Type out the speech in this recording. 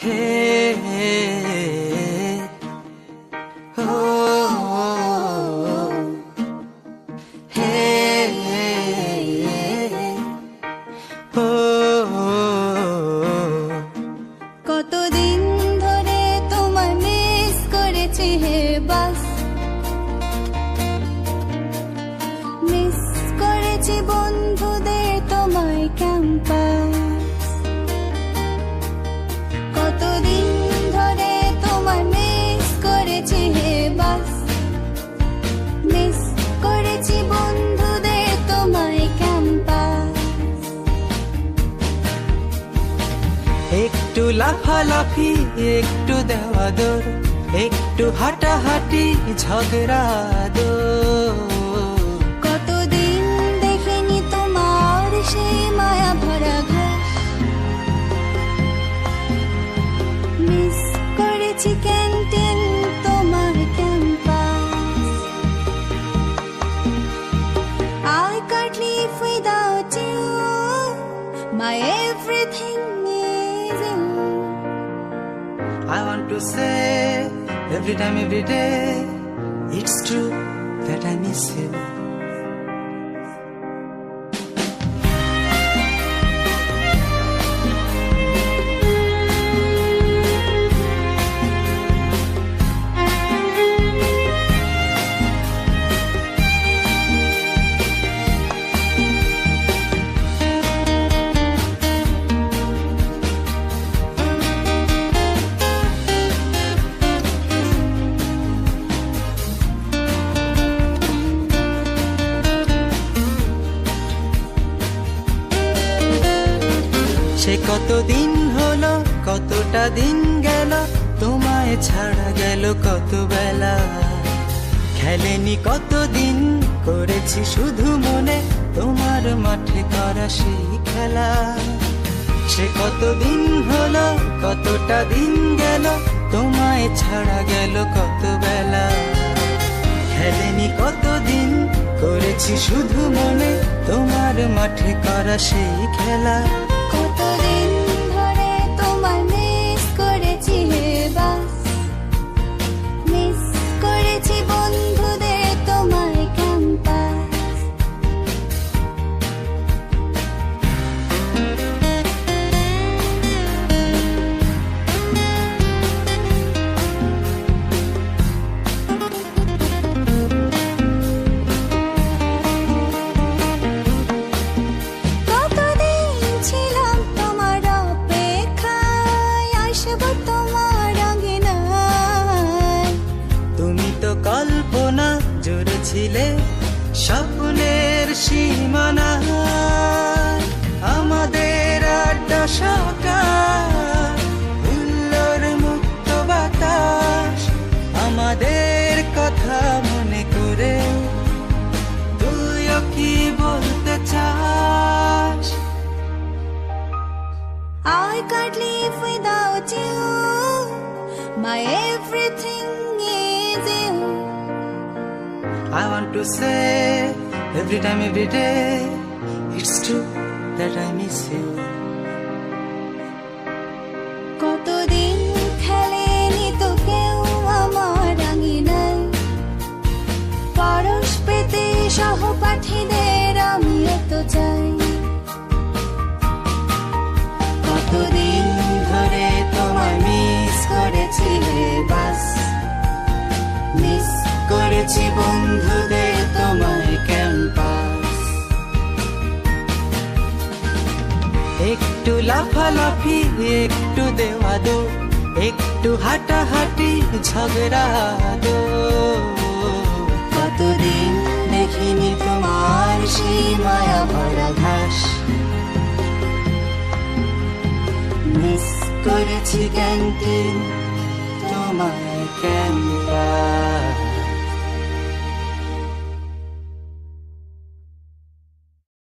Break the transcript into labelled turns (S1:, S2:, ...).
S1: Hey, oh, hey, oh.
S2: কতদিন ধরে তোমায় মিস করেছি হে বাস, মিস করেছি বন্ধুদের তোমায় ক্যাম্পাস। কতদিন ধরে তোমায় মিস করেছি হে বাস, মিস করেছি বন্ধুদের তোমায় ক্যাম্পাস।
S1: একটু লাফালাফি, একটু দেওয়া দৌড়, একটু হাঁটাহাঁটি, ঝগড়া দৌড়।
S2: কতদিন দেখিনি তোমার সেই মায়া ভরা ঘাস, মিস করেছি ক্যান্টিন তোমার campus. I can't live without you, my everything is you.
S1: I want to say every time, every day, it's true that I miss you. সে কতদিন হলো, কতটা দিন গেল, তোমায় ছাড়া গেল কত বেলা। খেলেনি কতদিন, করেছি শুধু মনে তোমার মাঠে করা সেই খেলা। সে কতদিন হলো, কতটা দিন গেল, তোমায় ছাড়া গেল কত বেলা। খেলেনি কতদিন, করেছি শুধু মনে তোমার মাঠে করা সেই খেলা।
S2: কতদিন ধরে তোমায় মিস করেছি হে বাস, মিস করেছি বন্ধুদের তোমায় ক্যাম্পাস। কতদিন ছিলাম তোমার অপেক্ষায়, আসবো তোমার আঙ্গিনায়।
S1: তুমি তো কল্পনা জুড়েছিলে স্বপ্নের সীমানা। আমাদের আড্ডা সকাল, হুল্লোড় মুক্ত বাতাস, আমাদের কথা মনে করে তুইও কি বলতে চাস?
S2: I can't live without you, my everything is you.
S1: I want to say every time, every day, it's true that I miss you.
S2: কতদিন খেলেনি তো কেউ আমার আঙিনায়, পরশ পেতে সহপাঠীদের আমিও তো চাই।
S1: কতদিন ধরে তোমায় মিস করেছি রে বাস, মিস করেছি বন্ধুদের তোমায় ক্যাম্পাস। একটু লাফালাফি, একটু দেওয়া দৌড়, একটু হাঁটাহাঁটি, ঝগড়া দৌড়। কতদিন দেখিনি তোমার সেই মায়া ভরা ঘাস, মিস করেছি ক্যান্টিন তোমায় ক্যাম্পাস।